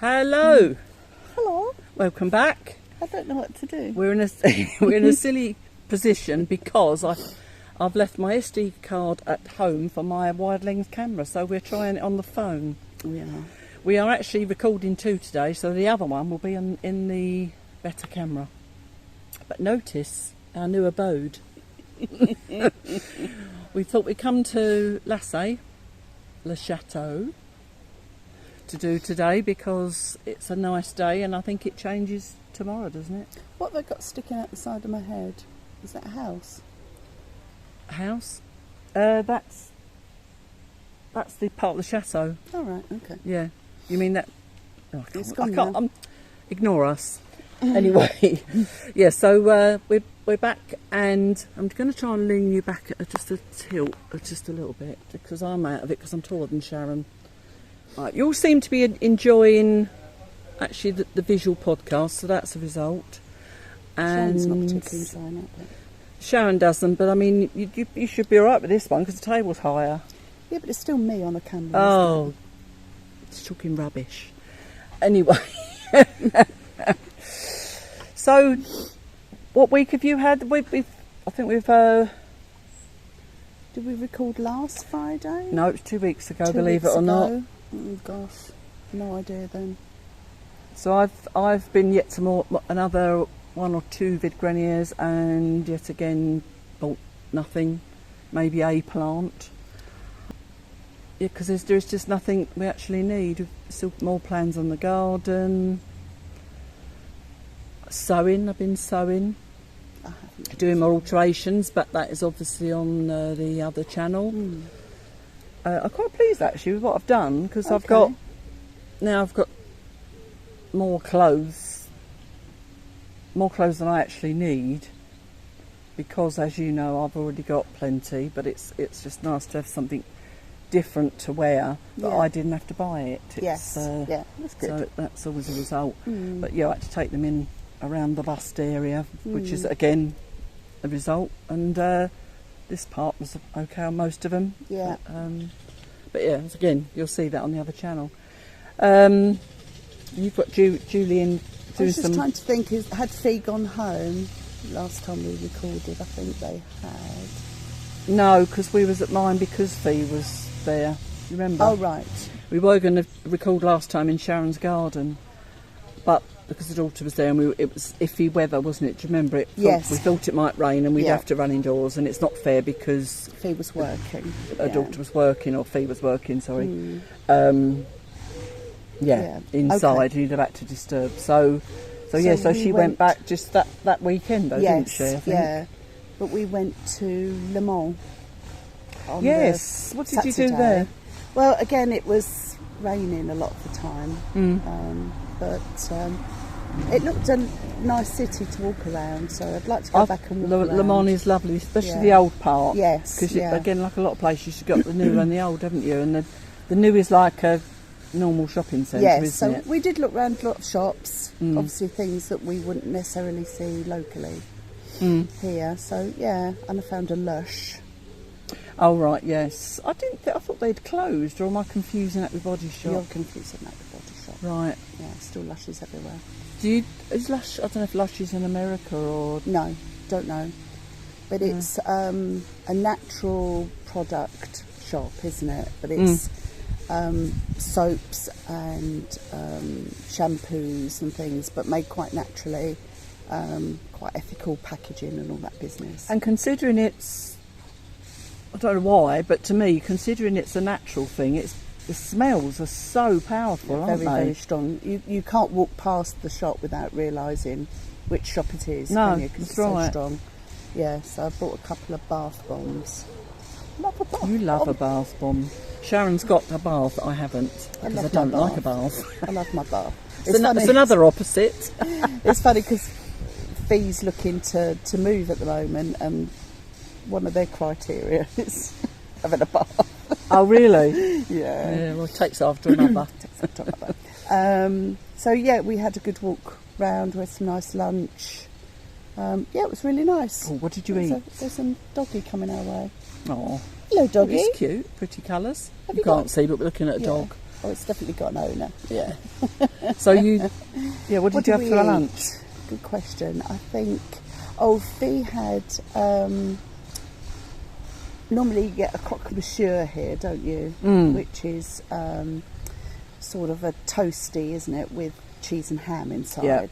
Hello. Hello. Welcome back. I don't know what to do. We're in a silly position because I've left my SD card at home for my wide length camera, so we're trying it on the phone. We are actually recording two today, so the other one will be in the better camera. But notice our new abode. We thought we'd come to Le Chateau, to do today because it's a nice day, and I think it changes tomorrow, doesn't it? What have I got sticking out the side of my head? Is that a house? A house? That's the part of the chateau. Oh, right, okay. Yeah. You mean that? Oh, It's gone now. Ignore us. Anyway, yeah. So we're back, and I'm going to try and lean you back at just a tilt, just a little bit, because I'm out of it because I'm taller than Sharon. Right, you all seem to be enjoying actually the visual podcast, so that's a result. And Sharon's not particularly enjoying it. But... Sharon doesn't, but I mean, you should be all right with this one because the table's higher. Yeah, but it's still me on a camera. Oh, it's talking rubbish. Anyway, so what week have you had? I think we've. Did we record last Friday? No, it was 2 weeks ago. 2 believe weeks it or ago. not. Oh gosh, no idea then. So I've been yet to another 1 or 2 vid greniers, and yet again bought nothing. Maybe a plant. Yeah, because there's just nothing we actually need. We've still more plans on the garden. Sewing, I've been sewing. Doing more alterations, but that is obviously on the other channel. I'm quite pleased actually with what I've done, because I've got more clothes than I actually need, because as you know I've already got plenty, but it's just nice to have something different to wear, but I didn't have to buy it. Yes, yeah, that's good. So that's always a result. But yeah, I had to take them in around the bust area, which is again a result, and this part was okay on most of them. Yeah. But yeah, again, you'll see that on the other channel. You've got Julian I doing was just some. trying to think, had Fee gone home last time we recorded? I think they had. No, because we was at mine because Fee was there. Remember? Oh, right. We were going to record last time in Sharon's garden, but because the daughter was there and it was iffy weather, wasn't it? Do you remember it? Yes. We thought it might rain and we'd have to run indoors, and it's not fair because Fee was working. her daughter was working, or Fee was working, sorry. Inside, you'd have had to disturb. So she went back just that weekend, though, didn't she? I think. Yeah. But we went to Le Mans. Yes. What did you do there? Well, again, it was raining a lot of the time, but it looked a nice city to walk around. So I'd like to go back and walk around. Le Mans is lovely, especially the old part. Yes. Because again, like a lot of places, you've got the new and the old, haven't you? And the new is like a normal shopping centre, isn't it? We did look around a lot of shops, obviously things that we wouldn't necessarily see locally here. So yeah, and I found a Lush. Oh right, yes. I thought they'd closed, or am I confusing that with Body Shop? You're confusing that with Body Shop. Right. Yeah, still Lushes everywhere. Is Lush? I don't know if Lush is in America or. No, don't know. But it's a natural product shop, isn't it? But it's soaps and shampoos and things, but made quite naturally, quite ethical packaging and all that business. And considering I don't know why, but to me, considering it's a natural thing, the smells are so powerful, aren't they? Very strong. You can't walk past the shop without realising which shop it is. No, because it's right. so strong. Yeah, so I bought a couple of bath bombs. Love a bath. You love a bath bomb. Sharon's got a bath, I haven't, because I don't like a bath. I love my bath. It's another opposite. It's funny because Fee's looking to move at the moment, and one of their criteria is having a bath. Oh, really? Yeah. Well, it takes after another. So yeah, we had a good walk round, we had some nice lunch. It was really nice. Oh, what did you eat? There's some doggy coming our way. Oh, Hello, doggy. It's cute, pretty colours. You can't see, but we're looking at a dog. Oh, it's definitely got an owner. Yeah. So what did you have for lunch? Good question. I think, Fee had, normally you get a croque monsieur here, don't you? Which is sort of a toasty, isn't it, with cheese and ham inside. Yeah.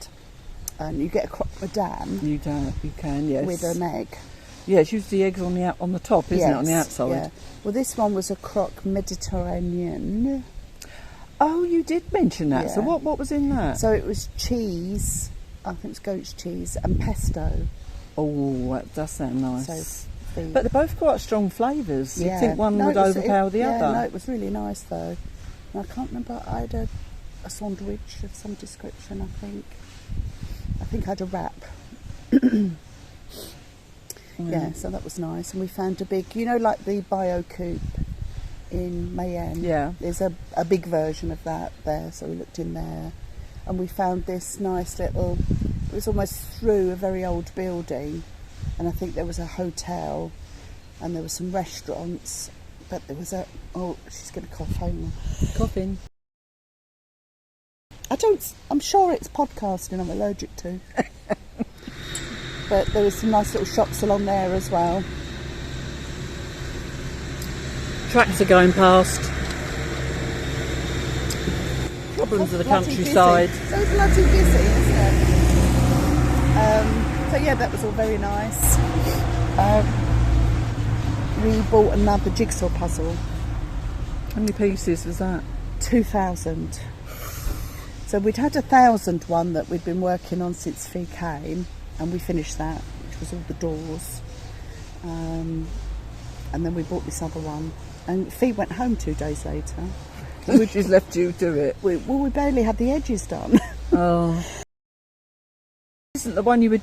And you get a croque madame. You can, yes. With an egg. Yeah, it's usually the eggs on the top, isn't it, on the outside? Yeah. Well, this one was a croque Mediterranean. Oh, you did mention that. Yeah. So what was in that? So it was cheese, I think it's goat's cheese, and pesto. Oh, that does sound nice. So but they're both quite strong flavours. Yeah. You'd think one would overpower the other. No, it was really nice though. And I can't remember, I had a sandwich of some description, I think. I think I had a wrap. Yeah, so that was nice. And we found a big, like the Bio Coupe in Mayenne. Yeah. There's a big version of that there, so we looked in there. And we found this nice little, it was almost through a very old building. And I think there was a hotel and there were some restaurants. But there was she's going to cough home. Coughing. I'm sure it's podcasting I'm allergic to. But there was some nice little shops along there as well. Tracks are going past. Problems of the countryside. So it's bloody busy, isn't it? So yeah, that was all very nice. We bought another jigsaw puzzle. How many pieces was that? 2,000. So we'd had 1,000 one that we'd been working on since Fee came, and we finished that, which was all the doors. And then we bought this other one. And Fee went home 2 days later. She's left you to it. We barely had the edges done. Oh. Isn't the one you would...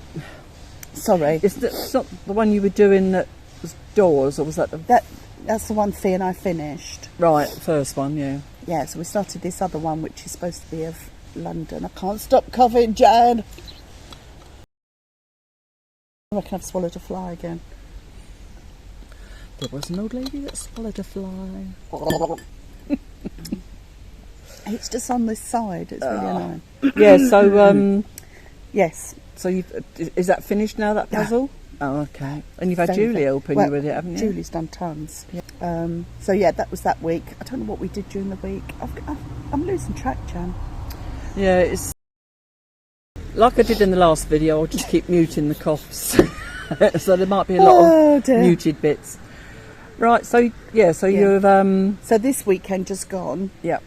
Sorry. It's not the one you were doing that was doors, or was that the... That's the one Fee and I finished. Right, first one, yeah. Yeah, so we started this other one, which is supposed to be of London. I can't stop coughing, Jan. I reckon I've swallowed a fly again. There was an old lady that swallowed a fly. It's just on this side. It's really annoying. Yeah, so... yes. So is that finished now, that puzzle? Oh, okay. And you've had Julie helping you with it, haven't you? Julie's done tons. Yeah. So yeah, that was that week. I don't know what we did during the week. I'm losing track, Jan. Yeah, it's... Like I did in the last video, I'll just keep muting the coughs. So there might be a lot of muted bits. Right, so you've... So this weekend just gone. Yeah.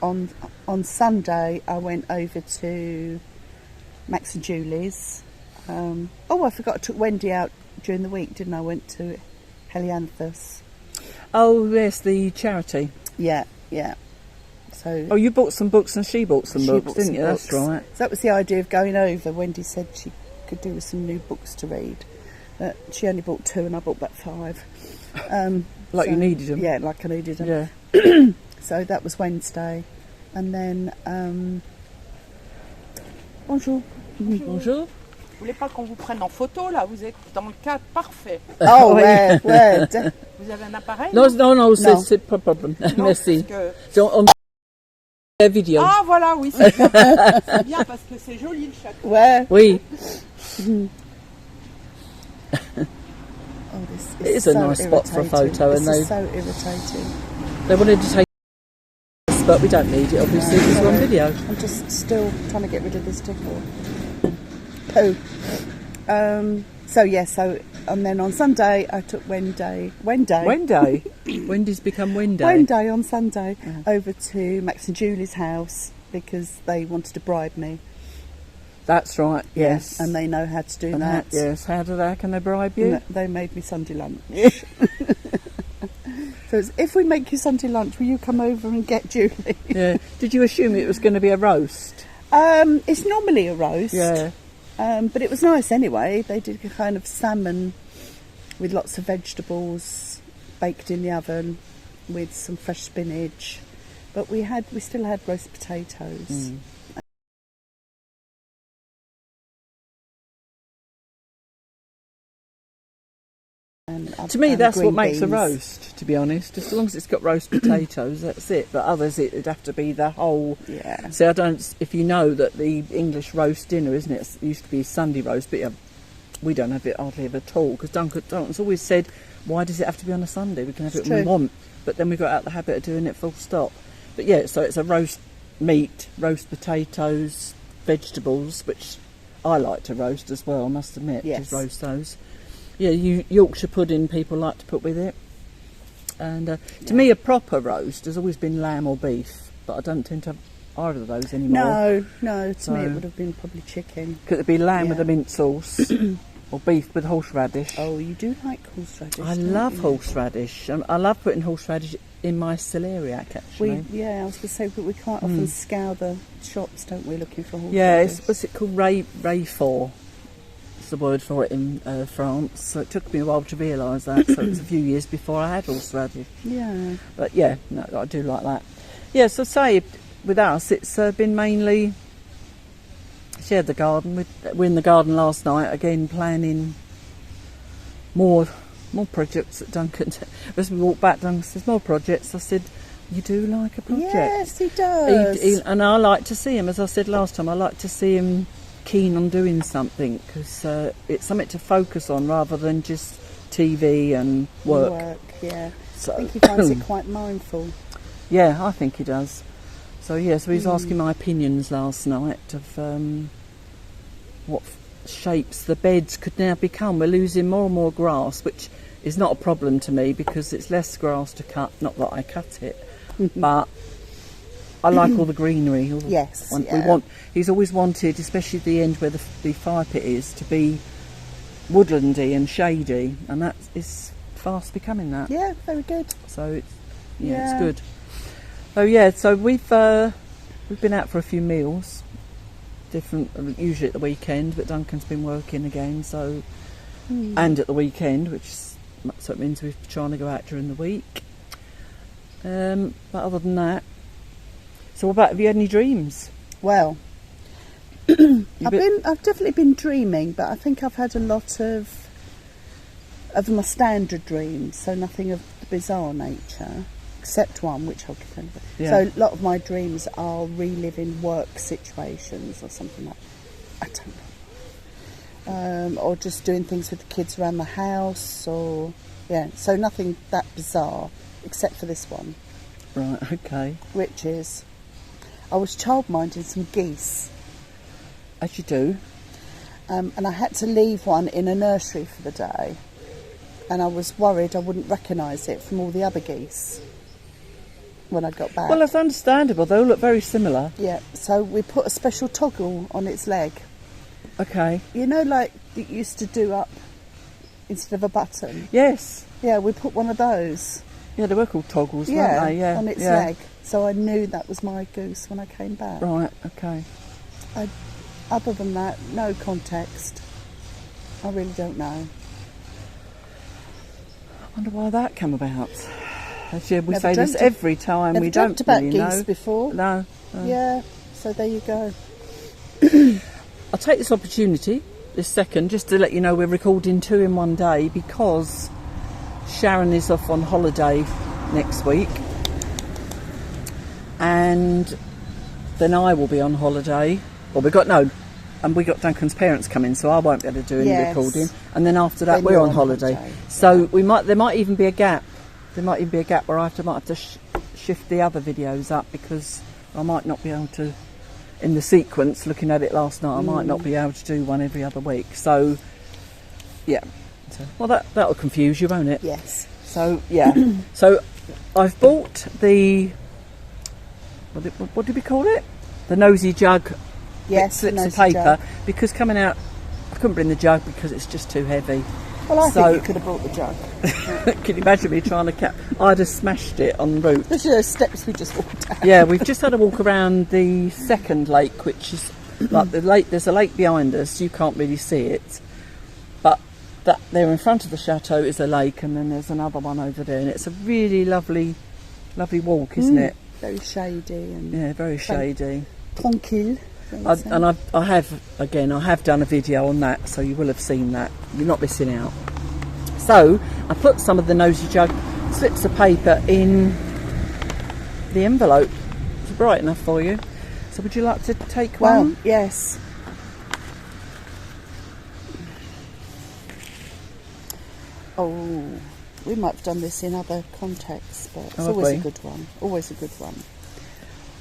On Sunday, I went over to Max and Julie's. I forgot I took Wendy out during the week, didn't I? Went to Helianthus. Oh, yes, the charity. Yeah. So. You bought some books and she bought some books, didn't you? That's right. So that was the idea of going over. Wendy said she could do with some new books to read. She only bought 2 and I bought about 5. You needed them. Yeah, like I needed them. Yeah. So that was Wednesday. And then... Bonjour. Bonjour. Vous voulez pas qu'on vous prenne en photo là? Vous êtes dans le cadre parfait. Oh, where? Vous avez un appareil? No, c'est pas problem. Merci. So, on vidéo. Ah voilà, oui, c'est bien. C'est bien parce que c'est joli le château. Where? Oui. This it is a nice spot for a photo, and this is so irritating. They wanted to take us, but we don't need it. Obviously, it's on video. I'm just still trying to get rid of this tickle. Poo. And then on Sunday I took Wendy. Wendy's become Wendy. Wendy on Sunday over to Max and Julie's house because they wanted to bribe me. That's right. Yes, and they know how to do that. Yes, how can they bribe you? They made me Sunday lunch. So if we make you Sunday lunch, will you come over and get Julie? Yeah. Did you assume it was going to be a roast? It's normally a roast. Yeah. But it was nice anyway. They did a kind of salmon with lots of vegetables baked in the oven with some fresh spinach. But we still had roast potatoes. To me, that's green what makes a beans. roast, to be honest. As long as it's got roast potatoes, that's it. But others, it'd have to be the whole... Yeah. So I don't... If you know that the English roast dinner, isn't it? It used to be Sunday roast, but yeah, we don't have it hardly ever at all. Because Duncan's always said, why does it have to be on a Sunday? We can have it when we want. But then we got out the habit of doing it full stop. But yeah, so it's a roast meat, roast potatoes, vegetables, which I like to roast as well, I must admit. Yes. Just roast those. Yeah, Yorkshire pudding people like to put with it. And to me, a proper roast has always been lamb or beef, but I don't tend to have either of those anymore. No, to me it would have been probably chicken. Could it be lamb with a mint sauce or beef with horseradish? Oh, you do like horseradish? I love horseradish. I love putting horseradish in my celeriac, actually. I was going to say, but we quite often scour the shops, don't we, looking for horseradish? Yeah, what's it called? Rayfort. It's the word for it in France. So it took me a while to realise that. So it was a few years before I had horseradish. Yeah. But yeah, no, I do like that. Yeah, so say with us, it's been mainly shared the garden. We're in the garden last night again, planning more projects at Duncan. As we walked back, Duncan says, more projects. I said, you do like a project? Yes, he does. And I like to see him, as I said last time, I like to see him keen on doing something, because it's something to focus on rather than just TV and work. Yeah. So, I think he finds it quite mindful. Yeah, I think he does. So yeah, so he was asking my opinions last night of what shapes the beds could now become. We're losing more and more grass, which is not a problem to me because it's less grass to cut. Not that I cut it, but I like all the greenery. Yes, He's always wanted, especially at the end where the fire pit is, to be woodlandy and shady, and that is fast becoming that. Yeah, very good. So it's good. Oh yeah, so we've been out for a few meals, different, usually at the weekend, but Duncan's been working again, so and at the weekend, so it means we're trying to go out during the week. But other than that, so what about, have you had any dreams? Well, I've definitely been dreaming, but I think I've had a lot of my standard dreams, so nothing of the bizarre nature, except one which I'll get over. Yeah. So a lot of my dreams are reliving work situations or something like that. I don't know. Or just doing things with the kids around the house, so nothing that bizarre, except for this one. Right, okay. Which is, I was childminding some geese. As you do. And I had to leave one in a nursery for the day. And I was worried I wouldn't recognise it from all the other geese when I got back. Well, that's understandable. They all look very similar. Yeah, so we put a special toggle on its leg. Okay. You know, like it used to do up instead of a button? Yes. Yeah, we put one of those. Yeah, they were called toggles, weren't they? Yeah, on its leg. So I knew that was my goose when I came back. Right, okay. Other than that, no context. I really don't know. I wonder why that came about. Actually, we Never say this every time. Never We don't dreamt about really geese know. before. No. Yeah, so there you go. I'll take this opportunity, this second, just to let you know we're recording 2 in one day because Sharon is off on holiday next week, and then I will be on holiday. Well, we got Duncan's parents coming, so I won't be able to do any recording. And then after that, Then we're you're on on holiday. holiday. So there might even be a gap. There might even be a gap where I might have to shift the other videos up because I might not be able to. In the sequence, looking at it last night, I might not be able to do one every other week. So, yeah. Well, that'll confuse you, won't it? Yes. So, yeah. So, I've bought the... What did we call it? The nosy jug. Yes, slips nosy of paper. jug. Because coming out... I couldn't bring the jug because it's just too heavy. Well, I think you could have brought the jug. Can you imagine me trying to I'd have smashed it en route. Those are those steps we just walked down. Yeah, we've just had a walk around the second lake, which is like the lake. There's a lake behind us. You can't really see it, but that there in front of the chateau is a lake, and then there's another one over there, and it's a really lovely walk, isn't it? Very shady and very shady. Tranquille. I have done a video on that, so you will have seen that. You're not missing out. So I put some of the Nosy Jug slips of paper in the envelope. It's bright enough for you. So would you like to take one? Well, yes. Oh, we might have done this in other contexts, but it's always a good one. Always a good one.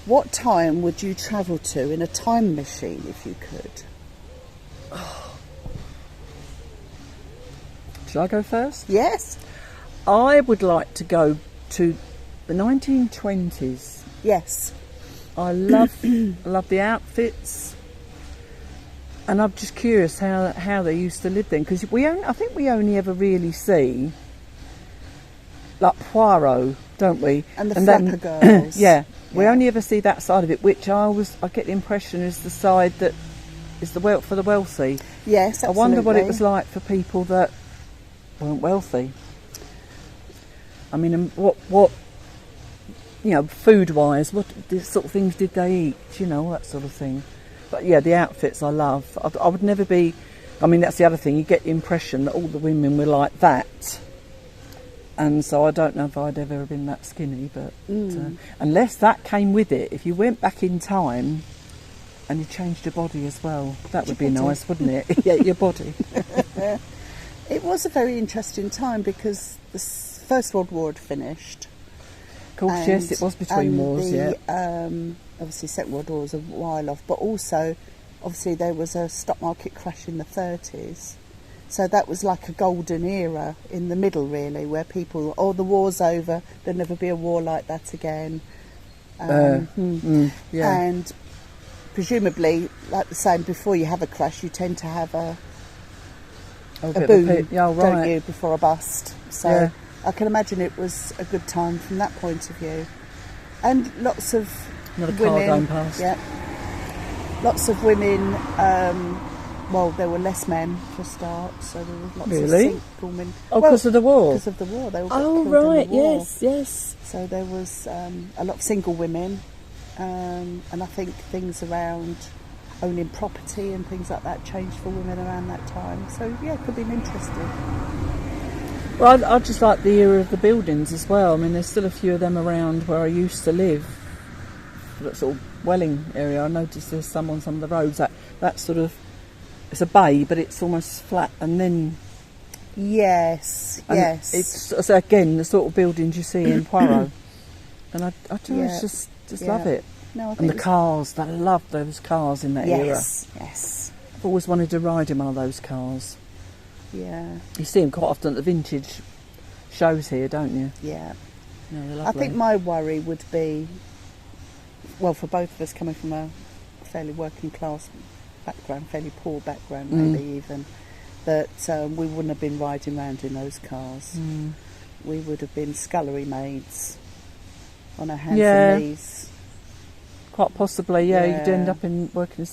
What time would you travel to in a time machine if you could? Shall I go first? Yes. I would like to go to the 1920s. Yes. I love the outfits, and I'm just curious how they used to live then, because I think we only ever really see like Poirot, don't we? And the Flapper Girls. Yeah, we only ever see that side of it, which I get the impression is the side that is for the wealthy. Yes, absolutely. I wonder what it was like for people that weren't wealthy. I mean, and what food-wise, what sort of things did they eat? That sort of thing. But yeah, the outfits I love. I would never be. I mean, that's the other thing. You get the impression that all the women were like that, and so I don't know if I'd ever been that skinny. But unless that came with it, if you went back in time and you changed your body as well, that would be nice, wouldn't it? Yeah, your body. It was a very interesting time because the First World War had finished. Of course, yes, it was between wars, obviously Second World War was a while off, but also obviously there was a stock market crash in the 30s, so that was like a golden era in the middle really, where people, the war's over, there'll never be a war like that again. And presumably, like the saying, before you have a crash you tend to have a boom, don't you, before a bust. So I can imagine it was a good time from that point of view. And lots of women. Car going past. Yeah. Lots of women, there were less men for a start, so there was lots of single women. Oh, because of the war? Because of the war. They were killed in the war. Yes. So there was a lot of single women, and I think things around owning property and things like that changed for women around that time. So yeah, it could be interesting. Well, I just like the era of the buildings as well. I mean, there's still a few of them around where I used to live. That sort of Welling area. I noticed there's some on some of the roads that sort of, it's a bay, but it's almost flat, and then yes. It's so again the sort of buildings you see in Poirot, and I just love it. No, and the cars, I love those cars in that era. Yes. I've always wanted to ride in one of those cars. Yeah. You see them quite often at the vintage shows here, don't you? Yeah. No, they're lovely. I think my worry would be, well, for both of us coming from a fairly working class background, fairly poor background maybe even, that we wouldn't have been riding around in those cars. We would have been scullery maids on our hands and knees. Quite possibly, you'd end up working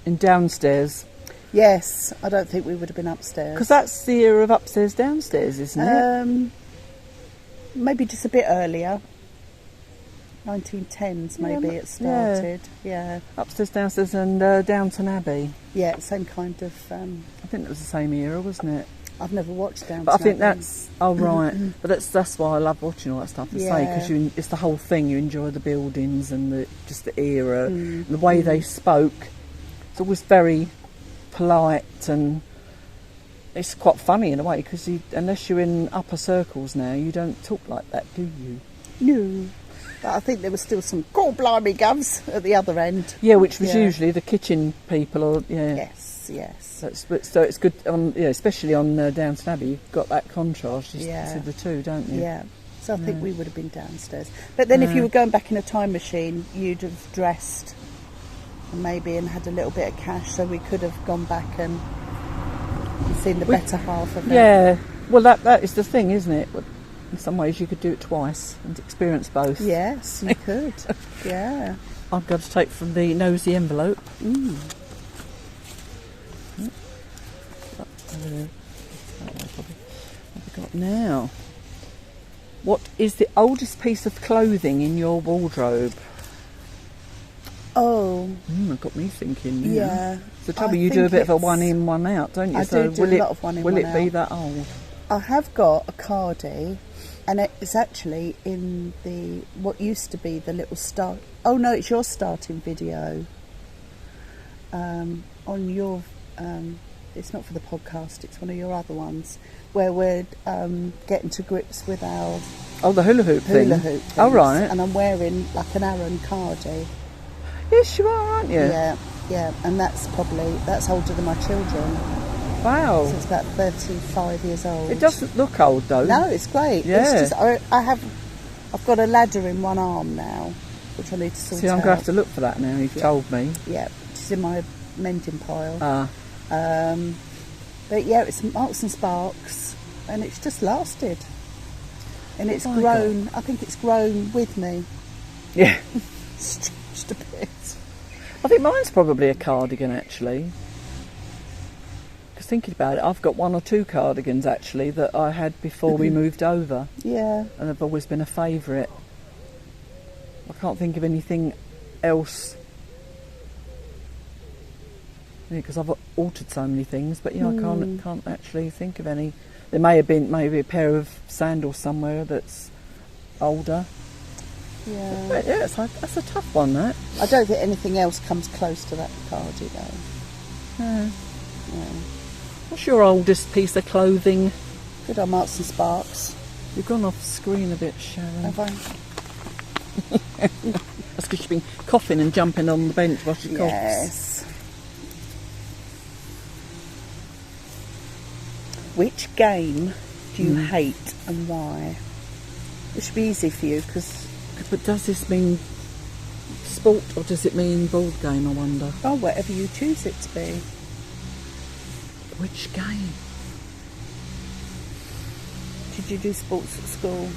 in downstairs. Yes, I don't think we would have been upstairs. Because that's the era of upstairs, downstairs, isn't it? Maybe just a bit earlier. 1910s maybe it started. Yeah. Upstairs, downstairs and Downton Abbey. Yeah, same kind of... I think it was the same era, wasn't it? I've never watched Downton Abbey. But I think that's... Oh, right. But that's why I love watching all that stuff, to say, because it's the whole thing. You enjoy the buildings and just the era. And the way they spoke. It's always very polite, and it's quite funny in a way, because unless you're in upper circles now, you don't talk like that, do you? No. But I think there was still some blimey govs at the other end. Yeah, which was usually the kitchen people, or Yes. So it's good, especially on Downton Abbey. You've got that contrast. You see the two, don't you? Yeah. So I think we would have been downstairs. But then if you were going back in a time machine, you'd have dressed and had a little bit of cash, so we could have gone back and seen the better half of it. Yeah. Well, that is the thing, isn't it? In some ways, you could do it twice and experience both. Yes, you could. Yeah. I'm going to take from the nosy envelope. What have we got now? What is the oldest piece of clothing in your wardrobe? Oh, It got me thinking. Yeah. So tell I me, you do a think bit of a it's- one in, one out, don't you? I So do will a it, lot of one in, will one it be out. that old? I have got a cardie, and it's actually in the what used to be the little start. Oh no, it's your starting video. On your, it's not for the podcast. It's one of your other ones where we're getting to grips with our Oh, the hula hoop thing. hula hoop. Oh, things. right. And I'm wearing like an Aaron cardie. Yes, you are, aren't you? Yeah, and that's older than my children. Wow. So it's about 35 years old. It doesn't look old though. No, it's great. Yeah. It's just, I've got a ladder in one arm now, which I need to sort See, I'm out. going to have to look for that now. You've told me. Yeah, it's in my mending pile. Ah. But yeah, it's Marks and Sparks, and it's just lasted. And it's my grown. I think it's grown with me. Yeah. Stretched a bit. I think mine's probably a cardigan actually. Because thinking about it, I've got one or two cardigans actually that I had before we moved over, Yeah. and they've always been a favourite. I can't think of anything else. Yeah, because I've altered so many things, but yeah, I can't actually think of any. There may have been maybe a pair of sandals somewhere that's older. Yeah. But yeah, that's a tough one, that. I don't think anything else comes close to that cardie though. No. No. What's your oldest piece of clothing? Good on Marks and Sparks. You've gone off screen a bit, Sharon. Have I? That's because you've been coughing and jumping on the bench while she coughs. Yes. Which game do you hate and why? It should be easy for you because... But does this mean sport or does it mean board game, I wonder? Oh, whatever you choose it to be. Which game? Did you do sports at school?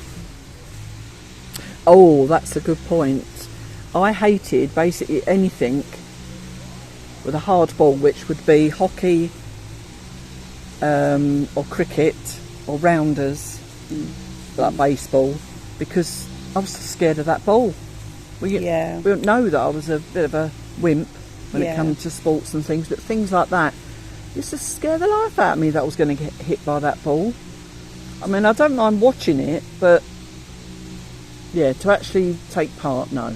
Oh, that's a good point. I hated basically anything with a hard ball, which would be hockey or cricket or rounders, like baseball, because I was scared of that ball. We don't know that I was a bit of a wimp when it comes to sports and things, but things like that used to scare the life out of me that I was going to get hit by that ball. I mean, I don't mind watching it, but yeah, to actually take part, no.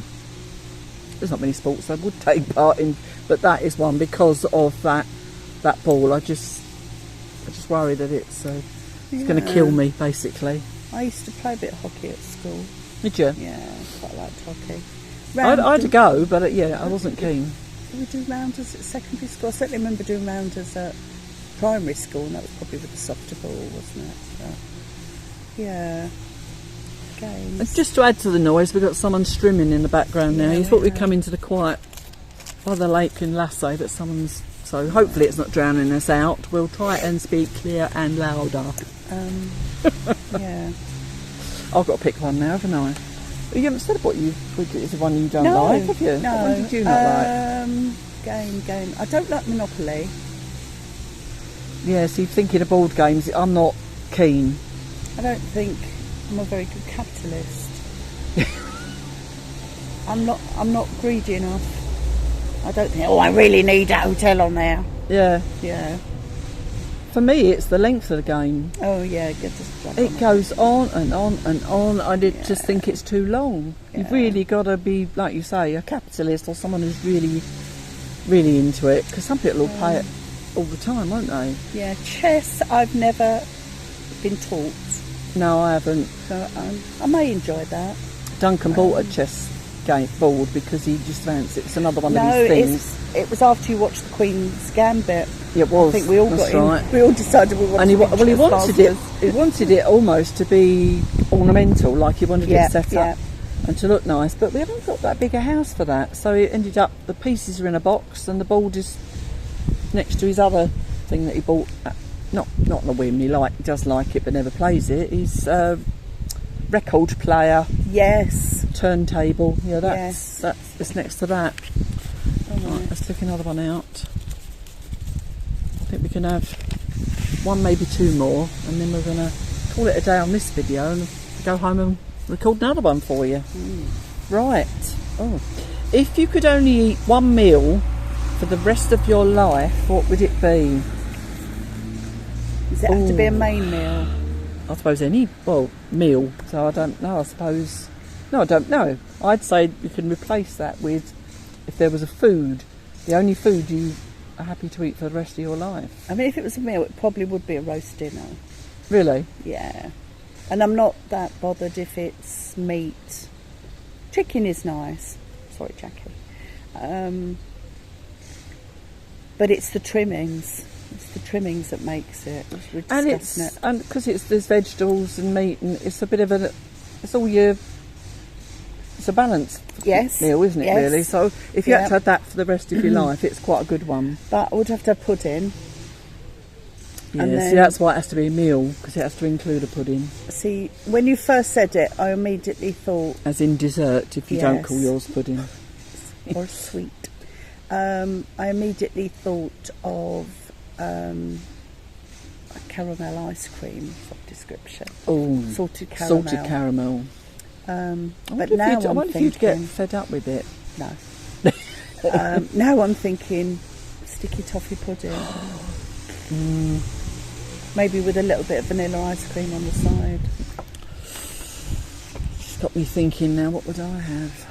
There's not many sports I would take part in, but that is one because of that ball. I just worry that it's going to kill me, basically. I used to play a bit of hockey at school. Did you? Yeah, I quite liked hockey. I had to go, but I wasn't keen. Did we do rounders at secondary school? I certainly remember doing rounders at primary school, and that was probably with the softer ball, wasn't it? So, yeah. Games. And just to add to the noise, we've got someone streaming in the background now. You thought we'd come into the quiet by the lake in Lasso, but so hopefully it's not drowning us out. We'll try and speak clear and louder. Yeah. I've got to pick one now, haven't I? You haven't said what is the one you don't No, like, have you? no. What one did you not like? Game. I don't like Monopoly. Yeah, see, thinking of board games, I'm not keen. I don't think I'm a very good capitalist. I'm not greedy enough. I don't think, I really need a hotel on there. Yeah. Yeah. For me, it's the length of the game. Oh, yeah. It goes on and on and on. I just think it's too long. Yeah. You've really got to be, like you say, a capitalist or someone who's really, really into it. Because some people will play it all the time, won't they? Yeah. Chess, I've never been taught. No, I haven't. So I may enjoy that. Duncan bought a chess game board because he just fancied it's another one of his things. It was after you watched the Queen's Gambit. It was. I think we all That's got right. in. We all decided we wanted. And he wanted it. masters. He wanted it almost to be ornamental, like he wanted it set up and to look nice. But we haven't got that big a house for that, so it ended up the pieces are in a box and the board is next to his other thing that he bought. Not on a whim. He does like it, but never plays it. He's record player. Yes. Turntable. Yeah, that's it's next to that. Oh, Right, let's pick another one out. I think we can have one, maybe two more, and then we're going to call it a day on this video and go home and record another one for you. Right. Oh, If you could only eat one meal for the rest of your life, what would it be? Does it have to be a main meal? I suppose any meal. So I don't know. I suppose I don't know. I'd say you can replace that with, if there was a food, the only food you are happy to eat for the rest of your life. I mean, if it was a meal, it probably would be a roast dinner. Really? Yeah. And I'm not that bothered if it's meat. Chicken is nice. Sorry, Jackie. But it's the trimmings. It's the trimmings that makes it. We're discussing it. And because there's vegetables and meat, and it's a bit of it's a balanced meal, isn't it? Yes. Really. So if you had to have that for the rest of your life, it's quite a good one. But I would have to have pudding. Yeah, and then, see, that's why it has to be a meal, because it has to include a pudding. See, when you first said it, I immediately thought... As in dessert, if you don't call yours pudding. Or sweet. I immediately thought of a caramel ice cream of description. Oh, salted caramel. Salted caramel. But now I wonder if you'd get fed up with it. No. Now I'm thinking sticky toffee pudding. Maybe with a little bit of vanilla ice cream on the side. It's got me thinking now, what would I have?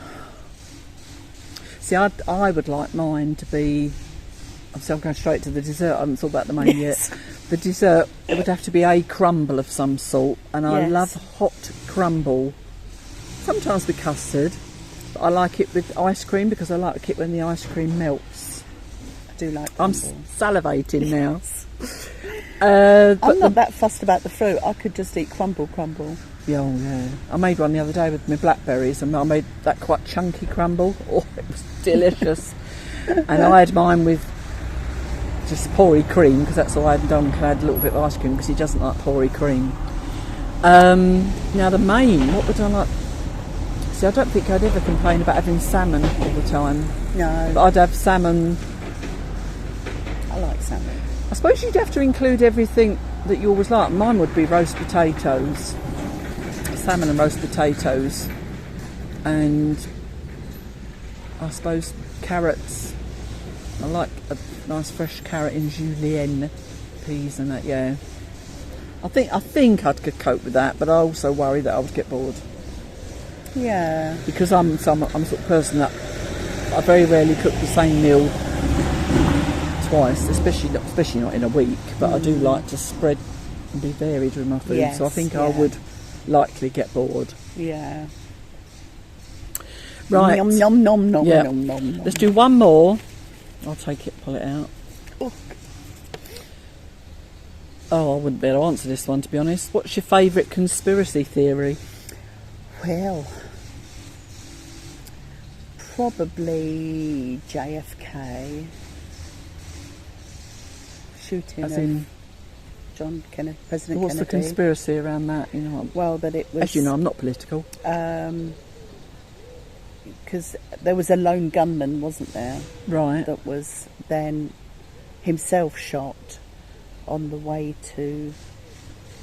See, I would like mine to be... Obviously, I'm going straight to the dessert. I haven't thought about the main yet. The dessert, it would have to be a crumble of some sort. And I love hot crumble. Sometimes with custard. But I like it with ice cream because I like it when the ice cream melts. I do like crumble. I'm salivating now. I'm not that fussed about the fruit. I could just eat crumble. Yeah. I made one the other day with my blackberries, and I made that quite chunky crumble. Oh, it was delicious. And I had mine with just pourry cream, because that's all I had done. I had a little bit of ice cream because he doesn't like pourry cream. Now the main, what would I like? See, I don't think I'd ever complain about having salmon all the time. No. But I'd have salmon. I like salmon. I suppose you'd have to include everything that you always like. Mine would be roast potatoes, salmon and roast potatoes, and I suppose carrots. I like a nice fresh carrot in julienne, peas and that. Yeah, I think I could cope with that, but I also worry that I would get bored. Yeah, because I'm the sort of person that I very rarely cook the same meal twice, especially not in a week. But I do like to spread and be varied with my food. Yes, so I think I would likely get bored. Yeah. Right. Nom nom nom nom Yeah. nom nom. Let's do one more. I'll take it, pull it out. Oh, I wouldn't be able to answer this one, to be honest. What's your favourite conspiracy theory? Well, probably JFK shooting As of in, John Kennedy, President what's Kennedy. the conspiracy around that? You know, Well, that it was... as you know, I'm not political. Because there was a lone gunman, wasn't there? Right. That was then himself shot on the way to...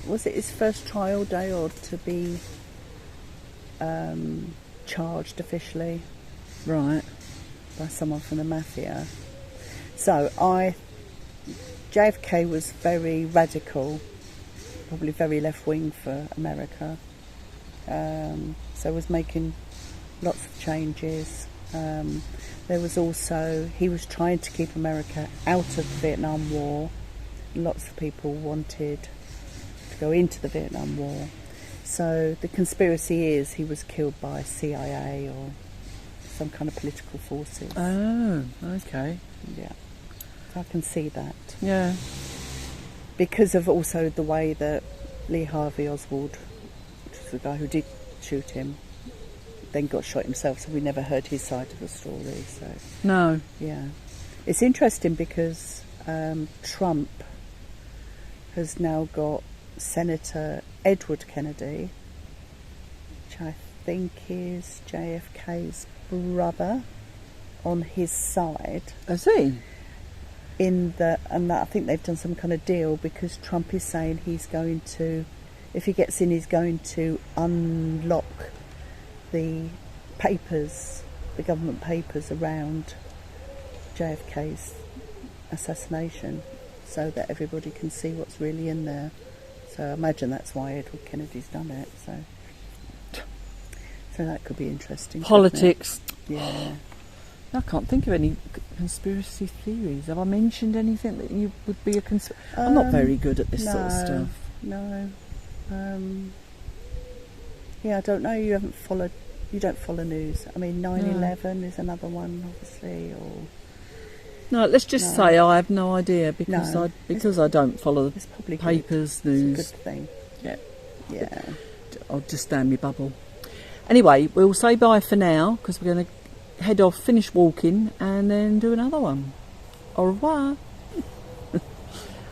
Was it his first trial day or to be charged officially? Right. By someone from the mafia. So JFK was very radical, probably very left-wing for America. So was making lots of changes. There was also, he was trying to keep America out of the Vietnam War. Lots of people wanted to go into the Vietnam War. So the conspiracy is he was killed by CIA or some kind of political forces. Oh, okay. Yeah. So I can see that. Yeah. Because of also the way that Lee Harvey Oswald, which was the guy who did shoot him, then got shot himself, so we never heard his side of the story. So No. yeah, it's interesting because Trump has now got Senator Edward Kennedy, which I think is JFK's brother, on his side. Has he? And I think they've done some kind of deal because Trump is saying he's going to, if he gets in, he's going to unlock the papers the government papers around JFK's assassination, so that everybody can see what's really in there. So I imagine that's why Edward Kennedy's done it. So that could be interesting. Politics. Yeah. I can't think of any conspiracy theories. Have I mentioned anything that you would be a I'm not very good at this sort of stuff. No. Yeah, I don't know. You don't follow news. I mean, 9/11 is another one, obviously. Or no, let's just say I have no idea because I don't follow it's probably papers, good. news. It's a good thing. Yeah. I'll just stay in my bubble. Anyway, we'll say bye for now because we're going to head off, finish walking, and then do another one. Au revoir.